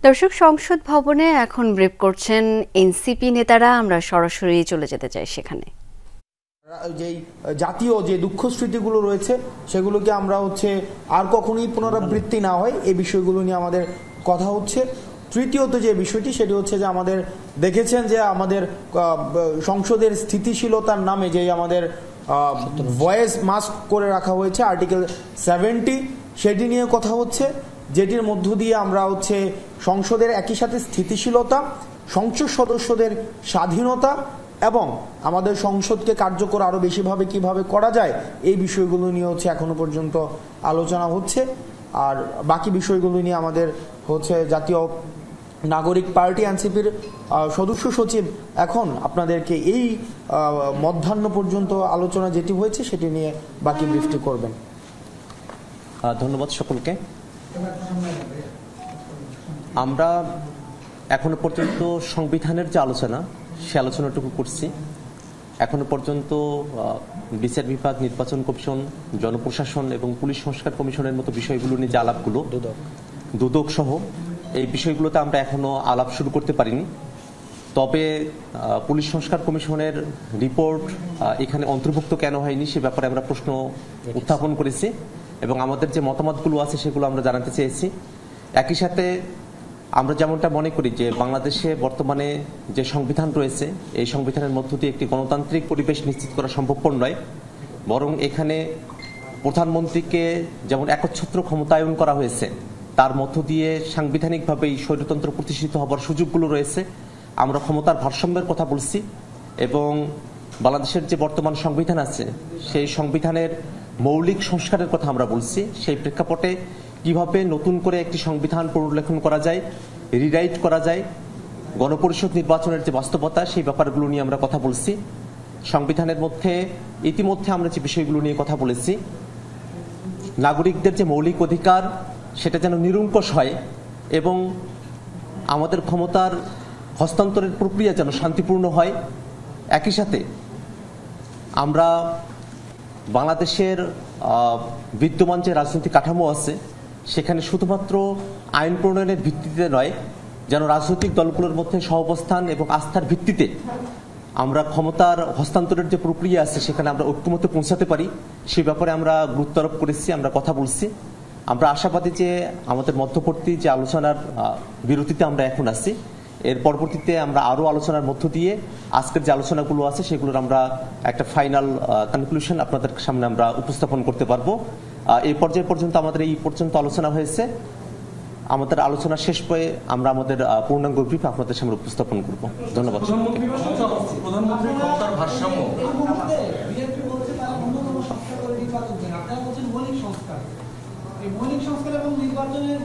দর্শক, সংসদ ভবনে এখন ব্রিফ করছেন এনসিপি নেতারা। আমরা সরাসরি চলে যেতে চাই সেখানে। যেই জাতীয় যে দুঃখ স্মৃতিগুলো রয়েছে সেগুলোকে আমরা আর কখনোই পুনরাবৃত্তি না হয় এই বিষয়গুলো নিয়ে আমাদের কথা হচ্ছে। তৃতীয়ত যে বিষয়টি সেটি হচ্ছে যে আমাদের দেখেছেন যে আমাদের সংসদের স্থিতিশীলতার নামে যে আমাদের ভয়েস মাস্ক করে রাখা হয়েছে আর্টিকেল 70, সেটি নিয়ে কথা হচ্ছে, যেটির মধ্য দিয়ে আমরা সংসদের একই সাথে স্থিতিশীলতা, সংসদ সদস্যদের স্বাধীনতা এবং আমাদের সংসদকে কার্যকর আরো বেশিভাবে কিভাবে করা যায় এই বিষয়গুলো নিয়ে এখনো পর্যন্ত আলোচনা হচ্ছে। আর বাকি বিষয়গুলো নিয়ে আমাদের জাতীয় নাগরিক পার্টি এনসিপির সদস্য সচিব এখন আপনাদেরকে এই মধ্যাহ্ন পর্যন্ত আলোচনা যেটি হয়েছে সেটি নিয়ে বাকি ব্রিফটি করবেন। ধন্যবাদ সকলকে। আমরা এখনো পর্যন্ত সংবিধানের যে আলোচনা সে আলোচনাটুকু করছি। এখনো পর্যন্ত বিচার বিভাগ, নির্বাচন কমিশন, জনপ্রশাসন এবং পুলিশ সংস্কার কমিশনের মতো বিষয়গুলো নিয়ে যে আলাপগুলো, দুদক সহ এই বিষয়গুলোতে আমরা এখনো আলাপ শুরু করতে পারিনি। তবে পুলিশ সংস্কার কমিশনের রিপোর্ট এখানে অন্তর্ভুক্ত কেন হয়নি সে ব্যাপারে আমরা প্রশ্ন উত্থাপন করেছি এবং আমাদের যে মতামতগুলো আছে সেগুলো আমরা জানাতে চেয়েছি। একই সাথে আমরা যেমনটা মনে করি যে বাংলাদেশে বর্তমানে যে সংবিধান রয়েছে এই সংবিধানের মধ্য দিয়ে একটি গণতান্ত্রিক পরিবেশ নিশ্চিত করা সম্ভবপর নয়, বরং এখানে প্রধানমন্ত্রীকে যেমন একচ্ছত্র ক্ষমতায়ন করা হয়েছে তার মধ্য দিয়ে সাংবিধানিকভাবে এই স্বৈরতন্ত্র প্রতিষ্ঠিত হবার সুযোগগুলো রয়েছে। আমরা ক্ষমতার ভারসাম্যের কথা বলছি এবং বাংলাদেশের যে বর্তমান সংবিধান আছে সেই সংবিধানের মৌলিক সংস্কারের কথা আমরা বলছি। সেই প্রেক্ষাপটে কিভাবে নতুন করে একটি সংবিধান পুনর্লেখন করা যায়, রিরাইট করা যায়, গণপরিষদ নির্বাচনের যে বাস্তবতা সেই ব্যাপারগুলো নিয়ে আমরা কথা বলছি। সংবিধানের মধ্যে ইতিমধ্যে আমরা যে বিষয়গুলো নিয়ে কথা বলেছি, নাগরিকদের যে মৌলিক অধিকার সেটা যেন নিরঙ্কুশ হয় এবং আমাদের ক্ষমতার হস্তান্তরের প্রক্রিয়া যেন শান্তিপূর্ণ হয়। একই সাথে আমরা বাংলাদেশের বিদ্যমান যে রাজনৈতিক কাঠামো আছে সেখানে শুধুমাত্র আইন প্রণয়নের ভিত্তিতে নয়, যেন রাজনৈতিক দলগুলোর মধ্যে সহাবস্থান এবং আস্থার ভিত্তিতে আমরা ক্ষমতার হস্তান্তরের যে প্রক্রিয়া আছে সেখানে আমরা ঐক্যমতে পৌঁছাতে পারি সেই ব্যাপারে আমরা গুরুত্ব আরোপ করেছি, আমরা কথা বলছি। আমরা আশাবাদী যে আমাদের মধ্যবর্তী যে আলোচনার বিরতিতে আমরা এখন আছি এর পরবর্তীতে আমরা আরো আলোচনার মধ্য দিয়ে আজকের যে আলোচনাগুলো আছে সেগুলোর আমরা একটা ফাইনাল কনক্লুশন আপনাদের সামনে আমরা উপস্থাপন করতে পারবো। এই পর্যায়ে পর্যন্ত আমাদের এই পর্যন্ত আলোচনা হয়েছে। আমাদের আলোচনা শেষ পেয়ে আমরা আমাদের পূর্ণাঙ্গ ব্রিফ আপনাদের সামনে উপস্থাপন করব। ধন্যবাদ। প্রধানমন্ত্রীর ক্ষমতার ভারসাম্য মৌলিক সংস্কার এবং নির্বাচনের